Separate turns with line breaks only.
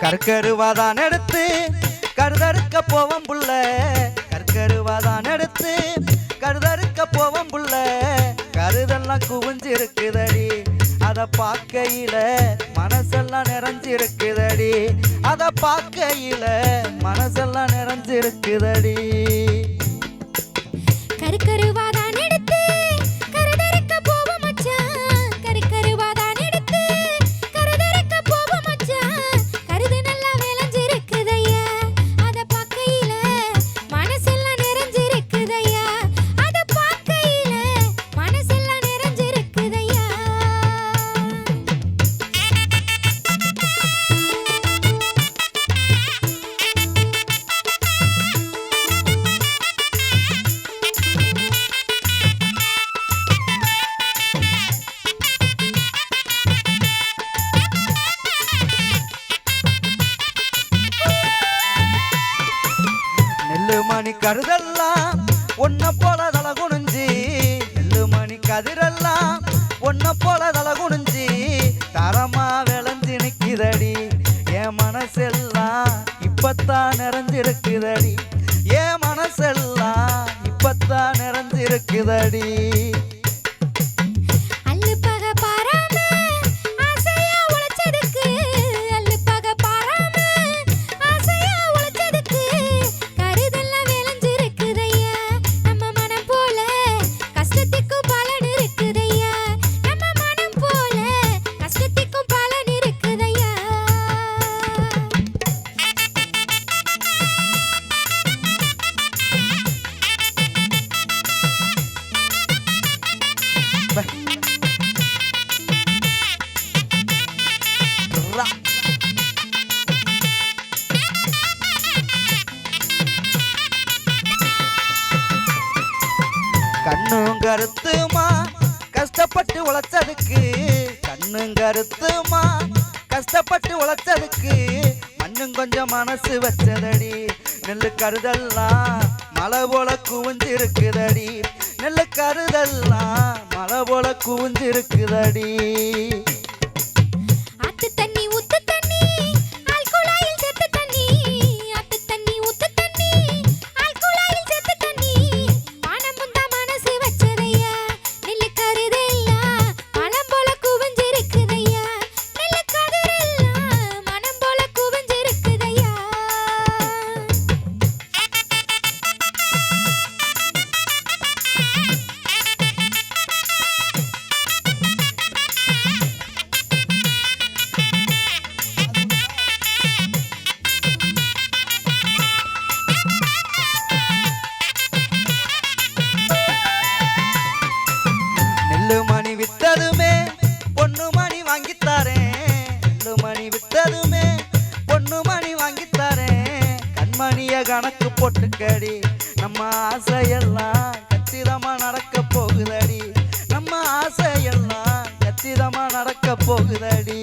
கற்கருவாதான் எடுத்து கருதறுக்க போவம் புள்ள, கற்கருவாதான் எடுத்து கருதறுக்க போவம் புள்ள. கருதெல்லாம் குவிஞ்சிருக்குதடி, அத பார்க்கையில மனசெல்லாம் நிறைஞ்சிருக்குதடி, அத பார்க்கையில மனசெல்லாம் நிறைஞ்சிருக்குதடி.
கற்கருவாதான் எடுத்து கருதறுக்க போவம் மச்சான், கற்கருவாதான் எடுத்து கருதறுக்க போவம் மச்சான். கருது நல்லா விளைஞ்சிருக்குதையா, அத பார்க்கையில மனசெல்லாம் நிறைஞ்சிருக்குதையா, அத பார்க்கையில மனசெல்லாம் நிறைஞ்சிருக்குதையா.
நெல்லுமணி கருதெல்லாம் ஒன்ன போல தலை குனிஞ்சி, நெல்லுமணி கதிரெல்லாம் ஒன்ன போல தலை குனிஞ்சி தரமா விளைஞ்சு நிக்குதடி. என் மனசெல்லாம் இப்பத்தான் நிறைஞ்சிருக்குதடி, என் மனசெல்லாம் இப்பத்தான் நிறைஞ்சிருக்குதடி.
அல்லுப்பக பாராம ஆசையா உழைச்சதுக்கு, அல்லுப்பக பாராம ஆசையா உழைச்சதுக்கு கருதெல்லாம் விளைஞ்சிருக்குதையா. நம்ம மனம் போல கஷ்டத்துக்கும் பலன் இருக்குதையா, நம்ம மனம் போல கஷ்டத்துக்கும் பலன் இருக்குதையா.
ரா. கண்ணும் கருத்துமா கஷ்டப்பட்டு உழைச்சதுக்கு, கண்ணும் கருத்துமா கஷ்டப்பட்டு உழைச்சதுக்கு மண்ணும் கொஞ்சம் மனசு வச்சதடி. நெல்லு கருதெல்லாம் மலை போல குவிஞ்சிருக்குதடி, நெல்லு கருதெல்லாம் மலை போல குவிஞ்சிருக்குதடி.
ஆத்து தண்ணி ஊத்து தண்ணி ஆல் குழாயில் செத்து தண்ணி, ஆத்து தண்ணி ஊத்து தண்ணி ஆல் குழாயில் செத்து தண்ணி. வானமுந்தா மனசு வச்சதையா, நெல்லு கருதெல்லாம் மனம் போல குவிஞ்சிருக்குதையா, நெல்லு கதிரெல்லாம் மனம் போல குவிஞ்சிருக்குதையா.
நெல்லுமணி வித்ததுமே பொண்ணு மணி வாங்கித்தாரேன், நெல்லுமணி வித்ததுமே பொண்ணு மணி வாங்கித்தாரேன். கண்மணிய கணக்கு போட்டுக்கடி, நம்ம ஆசையெல்லாம் கச்சிதமா நடக்க போகுதடி, நம்ம ஆசையெல்லாம் கச்சிதமா நடக்க போகுதடி.